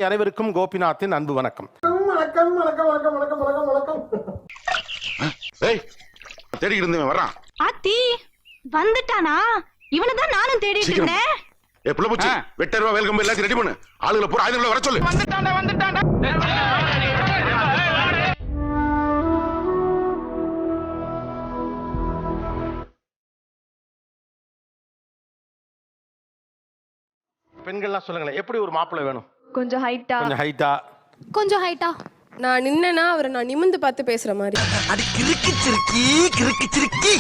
அனைவருக்கும் கோபிநாத்தின் அன்பு வணக்கம். தேடி இருந்தவன் வரான். ஆத்தி வந்துட்டானா? இவனதான் நானும் தேடிட்டு இருந்தேன். புள்ள பூச்சி வெட்டருவா வெல்கம் எல்லாத்தையும் ரெடி பண்ணு. ஆளுகளை பூரா ஆயுதங்களை வர சொல்லு. வந்துட்டான்டா. பெண்கள்லாம் சொல்லுங்களேன், எப்படி ஒரு மாப்பிள்ளை வேணும்? கொஞ்சம் ஹைட்டா நான் நின்னா அவரை நான் நிமிந்து பார்த்து பேசுற மாதிரி. அது கிறுக்கு சிறுக்கி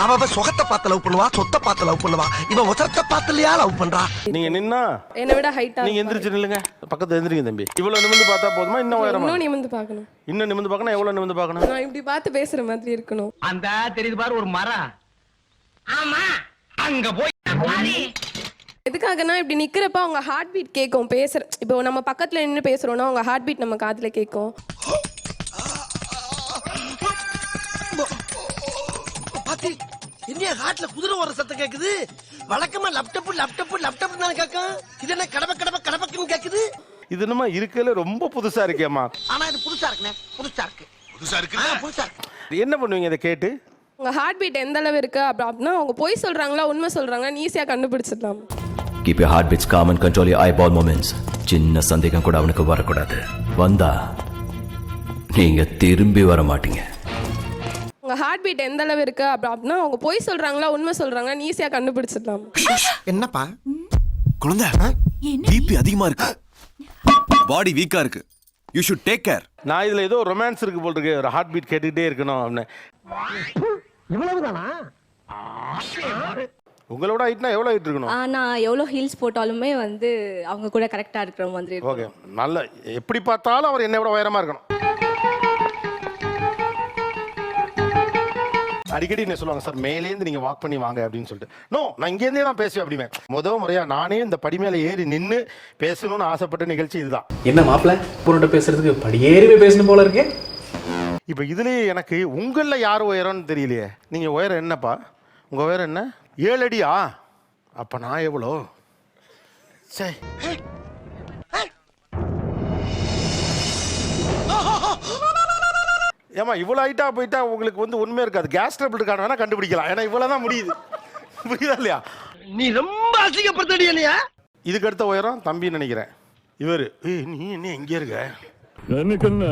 அவ சொகத்தை பார்த்து லவ் பண்ணுவா, சொத்தை பார்த்து லவ் பண்ணுவா. இவன் ஒசரத்தை பார்த்துலையா லவ் பண்றா. நீங்க நின்னா என்னை விட ஹைட்டா நீங்க எந்திரிச்சு நில்லுங்க. பக்கத்துல எந்திரிங்க தம்பி. இவ்வளவு நிமிந்து பார்த்தா போதுமா? இன்னும் உயரமா? இன்னும் நிமிந்து பார்க்கணும். இன்னும் நிமிந்து பார்க்கணும். எவ்வளவு நிமிந்து பார்க்கணும்? நான் இப்படி பார்த்து பேசுற மாதிரி இருக்கணும். அந்த தெரியுது பாரு ஒரு மரம். ஆமா அங்க போய் எதுக்காகனா இப்படி நிக்கிறப்ப அவங்க ஹார்ட் பீட் கேட்கும். பேசுற இப்போ நம்ம பக்கத்துல நின்று பேசுறோம்னா அவங்க ஹார்ட் பீட் நம்ம காதுல கேட்கும். பாத்தி இந்தியா ஹார்ட்ல குதிரை ஓடுற சத்தம் கேக்குது. வழக்கமா லேப்டாப் தானே கேட்கும். இது என்ன கடபக்குன்னு கேக்குது. இது என்னமா இருக்கல ரொம்ப புதுசா இருக்கேம்மா. ஆனா இது புதுசா இருக்கு. என்ன பண்ணுவீங்க இதை கேட்டு? உங்க ஹார்ட் பீட் எந்த அளவு இருக்கு அப்படின்னா அவங்க பொய் சொல்றாங்களா உண்மை சொல்றாங்கன்னு ஈஸியா கண்டுபிடிச்சிடலாம். Keep your heartbeats calm and control your eyeball movements. சின்ன சந்தேகம் கூட அவனுக்கு வரக்கூடாது. வந்தா நீங்க திரும்பி வர மாட்டீங்க. உங்க ஹார்ட் பீட் எந்த அளவு இருக்கு அப்படின்னா அவங்க பொய் சொல்றாங்களா உண்மை சொல்றாங்கன்னு ஈஸியா கண்டுபிடிச்சிடலாம். என்னப்பா குழந்தை பிபி அதிகமா இருக்கு, பாடி வீக்கா இருக்கு, யூ ஷுட் டேக் கேர். நான் இதுல ஏதோ ரொமான்ஸ் இருக்கு போல் இருக்கு. ஒரு ஹார்ட் பீட் கேட்டுக்கிட்டே இருக்கணும் அப்படின்னு. இவ்வளவுதானா? உங்களோட ஹைட்னா எவ்வளவு ஹைட் இருக்கணும்? நான் எவ்வளோ ஹீல்ஸ் போட்டாலுமே வந்து அவங்க கூட கரெக்டாக இருக்கிற மாதிரி இருக்கும். ஓகே, நல்ல எப்படி பார்த்தாலும் அவர் என்னை விட உயரமா இருக்கணும். அடிக்கடி என்ன சொல்லுவாங்க, சார் மேலேருந்து நீங்க வாக் பண்ணி வாங்க அப்படின்னு சொல்லிட்டு. நோ, நான் இங்கேருந்தே தான் பேசுவேன் அப்படிவேன். முதல் முறையா நானே இந்த படி மேலே ஏறி நின்று பேசணும்னு ஆசைப்பட்ட நிகழ்ச்சி இதுதான். என்ன மாப்பிள்ள பொண்ணு பேசுறதுக்கு படியேறி பேசணும் போல இருக்கு. இப்போ இதுலயே எனக்கு உங்களில் யார் உயரம்னு தெரியலையே. நீங்க உயரம் என்னப்பா? உங்க உயரம் என்ன? 7 அடியா? அப்ப நான் எவ்வளோ? சரி, ஏமா இவ்வளோ ஹைட்டா போயிட்டா உங்களுக்கு வந்து உண்மையா இருக்காது. கேஸ் ட்ரபிள் இருக்கான வேணா கண்டுபிடிக்கலாம். ஏன்னா இவ்வளவுதான் முடியுது. புரியுதா இல்லையா? நீ ரொம்ப அசிங்கப்படுத்தடி என்னையா. இதுக்கு அடுத்த உயரம் தம்பின்னு நினைக்கிறேன். இவரு நீ என்ன எங்க இருக்க? எனக்கு என்ன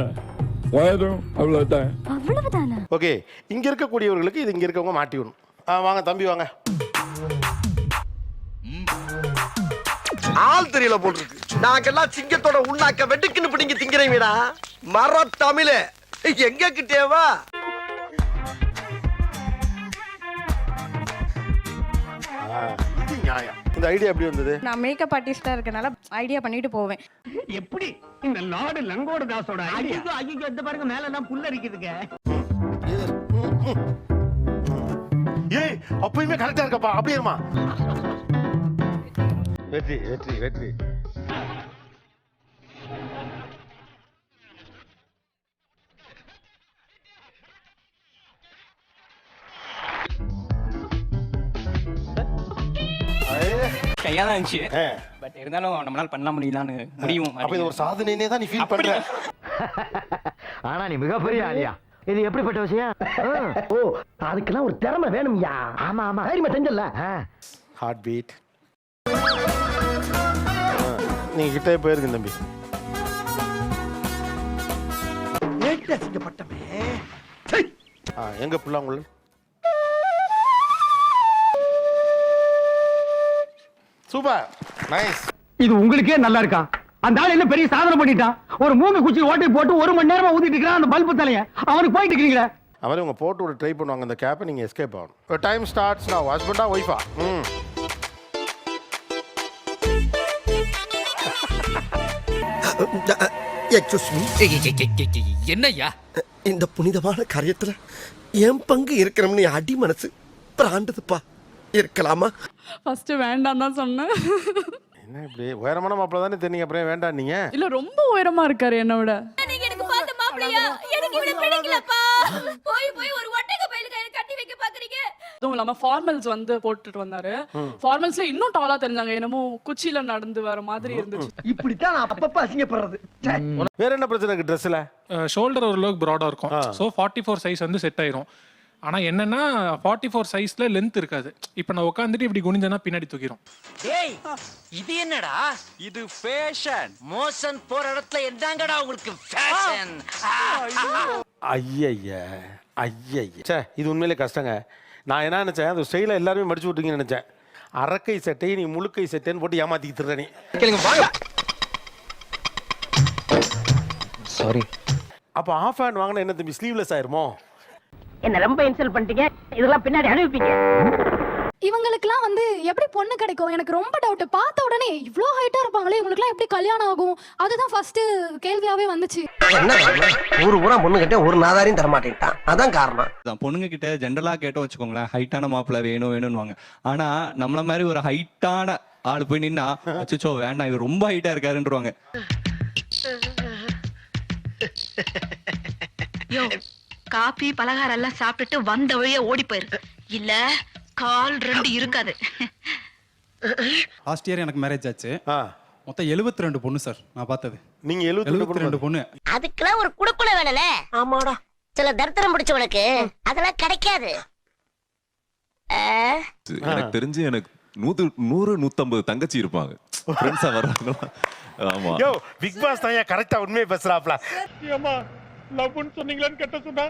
உயரம் அவ்வளவுதான். அவ்வளவுதானா? ஓகே, இங்க இருக்கக்கூடியவர்களுக்கு இது இங்க இருக்கவங்க மாட்டி விடணும். வாங்க தம்பி வாங்க. ஆள் தெரியல போல் இருக்கு. நாங்கெல்லாம் சிங்கத்தோட உண்ணாக்க வெட்டுக்குன்னு பிடிங்க திங்கிறீங்கடா. மர தமிழ எங்க கிட்டேவா? இது நியாயம். இந்த ஐடியா எப்படி வந்தது? நான் மேக்கப் ஆர்டிஸ்டா இருக்கனால ஐடியா பண்ணிட்டு போவேன். எப்படி இந்த நாடு லங்கோட தாசோட ஐடியா? ஐயோ இந்த பாருங்க மேல எல்லாம் புல்ல இருக்குதுங்க. ஏய் அப்பயுமே கரெக்டா இருக்கப்பா. அப்படியேமா வெற்றி வெற்றி வெற்றி. கையாதான் இருந்துச்சு, பட் இருந்தாலும் நம்மளால பண்ண முடியும். அப்ப இது ஒரு சாதனைனே தான் நீ ஃபீல் பண்ற. ஆனா நீ மிகப்பெரிய ஆளியா. இது எப்படிப்பட்ட விஷயம்? ஓ, அதுக்கெல்லாம் ஒரு திறமை வேணும்யா. ஆமா தைரியமா செஞ்சல. ஹார்ட் பீட் நீங்க கிட்டே போயிருக்கு தம்பி. எங்க புள்ள உள்ள சூப்பர் நைஸ். இது உங்களுக்கே நல்லா இருக்கா? அந்த ஆள் என்ன பெரிய சாதனை பண்ணிட்டான். ஒரு மூங்க குச்சி ஓட்டை போட்டு 1 மணி நேரமா ஊத்திட்டு இருக்கான் அந்த பல்பு தலைய. அவனுக்கு போயிட்டு இருக்கீங்களா? அவரே உங்க போட்டு விட ட்ரை பண்ணுவாங்க. அந்த கேப்பை நீங்க எஸ்கேப் ஆகணும். டைம் ஸ்டார்ட்ஸ் நவ. ஹஸ்பண்டா ஒய்ஃபா? என்னய்யா இந்த புனிதமான காரியத்துல என் பங்கு இருக்கணும்னு அடி மனசு பிராண்டதுப்பா. இருக்கலாமா? ஃபர்ஸ்ட் வேண்டாம் தான் சொன்னேன். என்ன இப்படி உயரமான மாப்பிள்ள தானே தெரியும், அப்புறம் வேண்டாம் நீங்க? இல்ல ரொம்ப உயரமா இருக்காரு என்ன விட. நீங்க எனக்கு பார்த்த மாப்பிளையா? எனக்கு இவனை பிடிக்கலப்பா. போய் ஒரு ஒட்டக பையில கட்டி வைக்க பாக்குறீங்க. அதுவும் இல்லாம ஃபார்மல்ஸ் வந்து போட்டுட்டு வந்தாரு. ஃபார்மல்ஸ்ல இன்னும் டாலா தெரிஞ்சாங்க. என்னமோ குச்சியில நடந்து வர மாதிரி இருந்துச்சு. இப்படித்தான் நான் அப்பப்ப அசிங்கப்படுறது. வேற என்ன பிரச்சனை இருக்கு ட்ரெஸ்ல? ஷோல்டர் ஓரளவுக்கு ப்ராடா இருக்கும். ஸோ 44 சைஸ் வந்து செட் ஆயிரும். ஆனா என்னன்னா 44 சைஸ்ல லென்த் இருக்காது. இப்போ நான் உட்காந்துட்டு இப்படி குனிஞ்சேன்னா பின்னாடி தூக்கிடும். டேய் இது என்னடா? இது ஃபேஷன். மோஷன் போற இடத்துல என்னங்கடா உங்களுக்கு ஃபேஷன்? ஐயய்ய ஐயய்ய, இது உண்மையிலே கஷ்டங்க. நான் என்ன நினைச்சேன், அந்த ஸ்டைல எல்லாருமே மடிச்சு விட்டீங்கன்னு நினைச்சேன். அரக்கை சட்டை நீ முழுக்கை சட்டைன்னு போட்டு ஏமாத்திக்கிட்டு இருக்க நீ. சாரி. அப்ப ஆஃப் ஹேண்ட் வாங்கினா என்ன தம்பி, ஸ்லீவ்லெஸ் ஆயிருமோ? என்ன ரொம்ப இன்சல்ட் பண்ணிட்டீங்க. இதெல்லாம் பின்னாடி அனுப்பிப்பீங்க. இவங்களுக்குலாம் வந்து எப்படி பொண்ணு கிடைக்கும் எனக்கு ரொம்ப டவுட். பார்த்த உடனே இவ்வளோ ஹைட்டா இருப்பாங்களே, இவங்களுக்குலாம் எப்படி கல்யாணம் ஆகும்? அதுதான் ஃபர்ஸ்ட் கேள்வியாவே வந்துச்சு. என்ன காரணம்? ஊரா பொண்ணு கிட்ட ஒரு நாதாரியும் தர மாட்டேன்ட்டான். அதான் காரணம். பொண்ணுங்க கிட்ட ஜென்ரலா கேட்டோம் வச்சுக்கோங்களேன், ஹைட்டான மாப்பிள்ள வேணும்னுவாங்க. ஆனா நம்மள மாதிரி ஒரு ஹைட்டான ஆளு போய் நின்னா அச்சோ வேண்டாம் இவர் ரொம்ப ஹைட்டா இருக்காருன்றவாங்க. காபி பலகாரம் எல்லாம் சாப்பிட்டுட்டு வந்த வழியே ஓடி போயிரு. இல்ல கால் ரெண்டு இருக்காது. லாஸ்ட் இயர் எனக்கு மேரேஜ் ஆச்சு. மொத்தம் 72 பொண்ணு சார் நான் பார்த்தது. நீங்க 72 பொண்ணு. அதுக்கெல்லாம் ஒரு குடுக்குல வேணல. ஆமாடா. சில தர்த்தரம் பிடிச்சவனுக்கு அதெல்லாம் கிடைக்காது. எனக்கு தெரிஞ்சு எனக்கு 100-150 தங்கச்சி இருப்பாங்க. ஃப்ரெண்ட்ஸா வர்றாங்களா? ஆமா. யோ பிக் பாஸ் தான் கரெக்டா உண்மையை பேசுறாப்ல. ஏமா லவ்னு சொன்னீங்களான்னு கேட்ட சொன்னா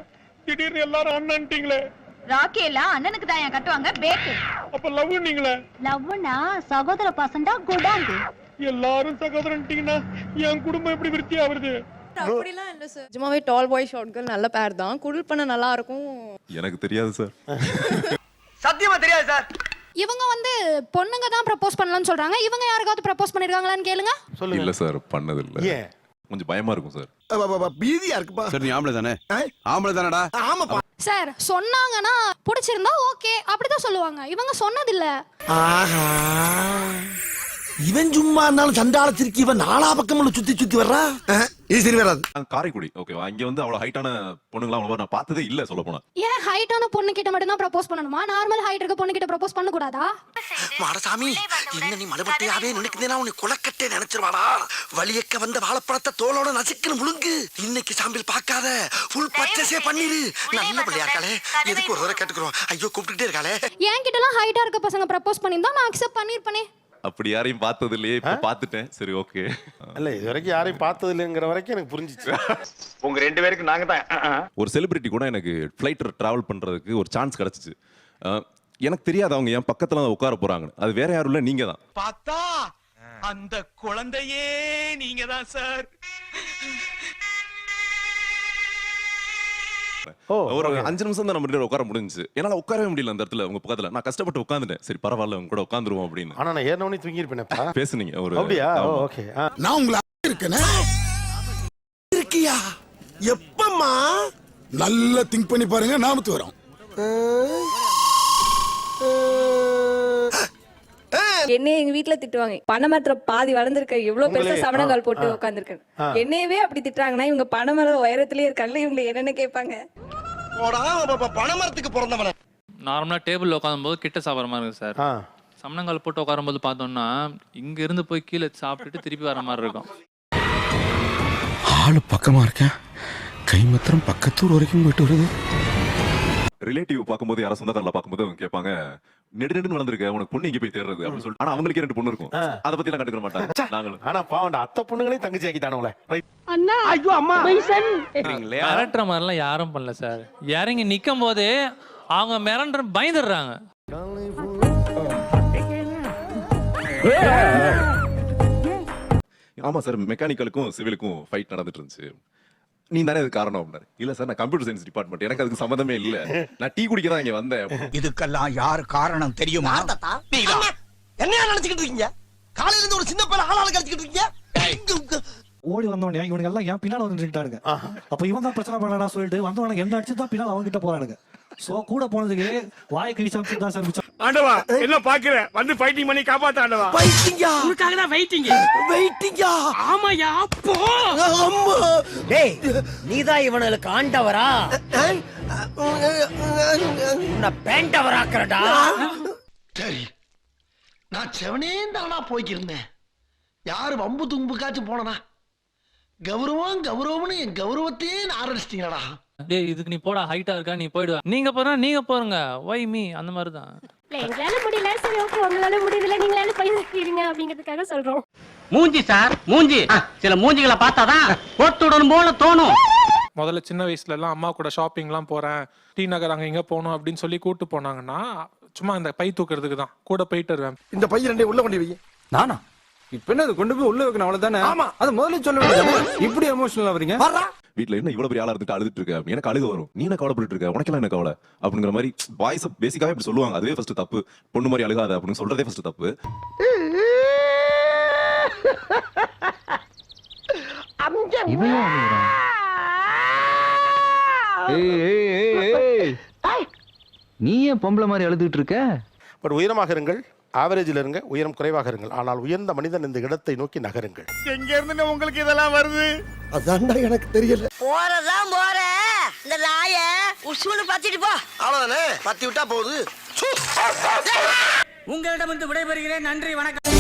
திடீர்னு எல்லாரும் அண்ணன்ட்டீங்களே. ராக்கி எல்லாம் அண்ணனுக்கு தான் கட்டுவாங்க பேக்கு. அப்ப லவ் நீங்களே? லவ்னா சகோதர பாசண்டா குடாந்து. எல்லாரும் சகோதரன்ட்டீங்கன்னா என் குடும்பம் எப்படி விருத்தி ஆகுது? அப்படிலாம் இல்ல சார். நிஜமாவே டால் பாய் ஷார்ட் கேர்ள் நல்ல பேர் தான். குடில் பண்ண நல்லா இருக்கும். எனக்கு தெரியாது சார். சத்தியமா தெரியாது சார். இவங்க வந்து பொண்ணுங்க தான் ப்ரப்போஸ் பண்ணலாம்னு சொல்றாங்க. இவங்க யாருக்காவது ப்ரப்போஸ் பண்ணிருக்காங்களான்னு கேளுங்க. சொல்லுங்க. இல்ல சார், பண்ணது இல்ல. ஏன்? கொஞ்சம் பயமா இருக்கும் சார். பீதியா இருக்குப்பா. சார் நீ ஆம்பளை தானே? ஆம்பளை தானடா? ஆமாப்பா. சார் சொன்னாங்கன்னா பிடிச்சிருந்தா ஓகே அப்படிதான் சொல்லுவாங்க. இவங்க சொன்னதில்ல. ஆஹா, இவன் சும்மா இருந்தாலும் சண்டாளத்திற்கு இவன் நாலா பக்கம் சுத்தி சுத்தி வர்றா. இது சரி வராது. காரைக்குடி ஓகேவா? இங்க வந்து அவ்வளவு ஹைட்டான பொண்ணுங்களாம் அவ்வளவா நான் பார்த்ததே இல்ல சொல்ல போனா. ஏன் ஹைட்டான பொண்ணு கிட்ட மட்டும் தான் ப்ரப்போஸ் பண்ணணுமா? நார்மல் ஹைட் இருக்க பொண்ணு கிட்ட ப்ரப்போஸ் பண்ண கூடாதா? மாடசாமி இன்ன நீ மறுபடியாவே நினைக்கிறேனா உன்னை குலக்கட்டே நினைச்சிருவாடா. வலியக்க வந்த வாழைப்பழத்தை தோலோட நசுக்குன்னு முழுங்கு. இன்னைக்கு சாம்பிள் பார்க்காத ஃபுல் பர்ச்சேஸே பண்ணிரு. நல்ல பிள்ளையா இருக்காளே, எதுக்கு ஒரு தடவை கேட்டுக்கிறோம். ஐயோ கூப்பிட்டுட்டே இருக்காளே. என் கிட்ட எல்லாம் ஹைட்டா இருக்க பசங்க ப்ரப்போஸ் பண்ணிருந்தா நான் அக்செப்ட் பண்ணிருப்பேனே. அப்படி யாரையும் பார்த்தது இல்லையே. இப்ப பாத்துட்டேன். சரி ஓகே. இல்ல இது வரைக்கும் யாரையும் பார்த்தது இல்லைங்கிற வரைக்கும் எனக்கு புரிஞ்சிச்சு. உங்க 2 பேருக்கு நாங்க தான். ஒரு செலிபிரிட்டி கூட எனக்கு ஃப்ளைட் டிராவல் பண்றதுக்கு ஒரு சான்ஸ் கிடைச்சிச்சு. எனக்கு தெரியாது அவங்க என் பக்கத்துல தான் உட்கார போறாங்க. அது வேற யாரும் இல்ல, நீங்க தான். பார்த்தா அந்த குழந்தையே நீங்க தான் சார். ஒரு 5 நிமிஷம் தான் நம்ம உட்கார முடிஞ்சுச்சு. என்னால உட்காரவே முடியல அந்த இடத்துல உங்க பக்கத்துல. நான் கஷ்டப்பட்டு உட்கார்ந்துட்டேன். சரி பரவாயில்ல உங்க கூட உட்கார்ந்துருவோம் அப்படின்னு. ஆனா நான் ஏறனவனே தூங்கி இருப்பேனப்பா. பேசுனீங்க ஒரு. அப்படியா? ஓகே. நான் உங்களை இருக்கேனே. இருக்கியா? எப்பம்மா? நல்லா திங்க் பண்ணி பாருங்க. நாமத்து வரோம். என்னைய எங்க வீட்டுல திட்டுவாங்க. பனைமரத்துல பாதி வளர்ந்துருக்க எவ்வளவு பெருசா சமணங்கால் போட்டு உட்காந்துருக்கேன். என்னையவே அப்படி திட்டுறாங்கன்னா இவங்க பனைமர உயரத்திலேயே இருக்காங்க. இவங்க என்னன்னு கேட்பாங்க. பனைமரத்துக்கு பிறந்தவன. நார்மலா டேபிள்ல உட்காரும்போது கிட்ட சாப்பிட்ற மாதிரி இருக்கு சார். சமணங்கால் போட்டு உட்காரும்போது பார்த்தோம்னா இங்க இருந்து போய் கீழே சாப்பிட்டுட்டு திருப்பி வர மாதிரி இருக்கும். ஆளு பக்கமா இருக்கேன். கை மாத்திரம் பக்கத்தூர் வரைக்கும் போயிட்டு வருது. ரிலேட்டிவ் பார்க்கும்போது யாரும் சொந்தக்காரல பார்க்கும்போது அவங்க கேட்பாங்க, நெடு வளர்ந்துருக்க உனக்கு பொண்ணு இங்க போய் தேடுறது அப்படின்னு சொல்லிட்டு. ஆனா அவங்களுக்கே 2 பொண்ணு இருக்கும். அதை பத்தி எல்லாம் கண்டுக்க மாட்டாங்க. நாங்களும் ஆனா பாவம் அத்தை பொண்ணுங்களையும் தங்கச்சி ஆக்கிட்டானுங்களே. அண்ணா ஐயோ அம்மா மிரட்டுற மாதிரிலாம் யாரும் பண்ணல சார். இறங்கி நிக்கும் போதே அவங்க மிரண்டு பயந்துடுறாங்க. ஆமா சார், மெக்கானிக்கலுக்கும் சிவிலுக்கும் ஃபைட் நடந்துட்டு இருந்துச்சு. நீ தானே அது காரணம் அப்படின்னாரு. இல்ல சார் நான் கம்ப்யூட்டர் சயின்ஸ் டிபார்ட்மெண்ட், எனக்கு அதுக்கு சம்மந்தமே இல்ல, நான் டீ குடிக்க தான் இங்க வந்தேன். இதுக்கெல்லாம் யாரு காரணம் தெரியுமா? என்ன நினைச்சுக்கிட்டு இருக்கீங்க? காலையில இருந்து ஒரு சின்ன பையன் ஆளாளு கடிச்சிட்டு இருக்கீங்க. ஓடி வந்தவனே இவனுக்கு எல்லாம் ஏன் பின்னால வந்து நின்னுட்டானுங்க. அப்ப இவன் தான் பிரச்சனை பண்ணடா சொல்லிட்டு வந்தவனுக்கு என்ன அடிச்சு தான் பின்னால அவங்க கிட்ட போறானுங்க. சோ கூட போனதுக்கு வாயை கிழிச்சு தான் சார் மிச்சம். ஆண்டவா என்ன பாக்குற வந்து ஃபைட்டிங் பண்ணி காப்பாத்த ஆண்டவா. ஃபைட்டிங்கா? உனக்காக தான் வெயிட்டிங். வெயிட்டிங்கா? ஆமாயா அப்போ. அம்மா டேய் நீதான் இவனுக்கு ஆண்டவரா? சரி, நான் செவனே தானா போய்க்கிருந்தேன். யாரு வம்பு தும்புக்காச்சும் போனனா? கௌரவம் கௌரவம்னு என் கௌரவத்தையே ஆரம்பிச்சிட்டீங்களா? டேய் இதுக்கு நீ போடா, ஹைட்டா இருக்கா, நீ போயிடுவ. நீங்க போறா நீங்க போறங்க, வை மீ அந்த மாதிரி தான். எங்களால முடியல, சரி ஓகே உங்களால முடியல, நீங்களால போயிருக்கீங்க அப்படிங்கிறதுக்காக சொல்றோம். மூஞ்சி சார், மூஞ்சி. சில மூஞ்சிகளை பார்த்தாதான் போட்டுடணும் போல தோணும். முதல்ல சின்ன வயசுல எல்லாம் அம்மா கூட ஷாப்பிங்லாம் போறேன், டி நகர் அங்க இங்க போகணும் அப்படின்னு சொல்லி கூட்டு போனாங்கன்னா சும்மா அந்த பை தூக்குறதுக்கு தான் கூட போயிட்டு வருவேன். இந்த பையன் ரெண்டே உள்ள கொண்டு வை. நானா இப்ப என்ன கொண்டு போய் உள்ள வைக்கணும் அவ்வளவுதானே? ஆமா, அது முதல்ல சொல்ல வேண்டியது. இப்படி எமோஷனல் ஆவறீங்க. வீட்ல என்ன இவ்வளவு பெரிய ஆளா இருந்துட்டு அழுதுட்டு இருக்க, எனக்கு அழுக வரும், நீ என்ன கவலைப்பட்டு இருக்க, உனக்கெல்லாம் என்ன கவலை அப்படிங்கிற மாதிரி வாய்ஸ் பேசிக்காவே இப்படி சொல்லுவாங்க. அதுவே ஃபர்ஸ்ட் தப்பு. பொண்ணு மாதிரி அழுகாத அப்படின்னு சொல்றதே ஃபர்ஸ்ட் தப்பு. நீ ஏன் பொம்பளை மாதிரி அழுதுட்டு இருக்க? பட் உயரமாக இருங்கள், ஆவரேஜில் இருங்க, உயரம் குறைவாக இருங்கள், ஆனால் உயர்ந்த மனிதன் இந்த இடத்தை நோக்கி நகருங்கள். எங்க இருந்து உங்களுக்கு இதெல்லாம் வருது? அதான்டா எனக்கு தெரியல. போறதான் போற இந்த நாய உசுன்னு பத்திட்டு போ. அவ்வளவுதானே, பத்தி விட்டா போகுது. உங்களிடம் விடைபெறுகிறேன். நன்றி, வணக்கம்.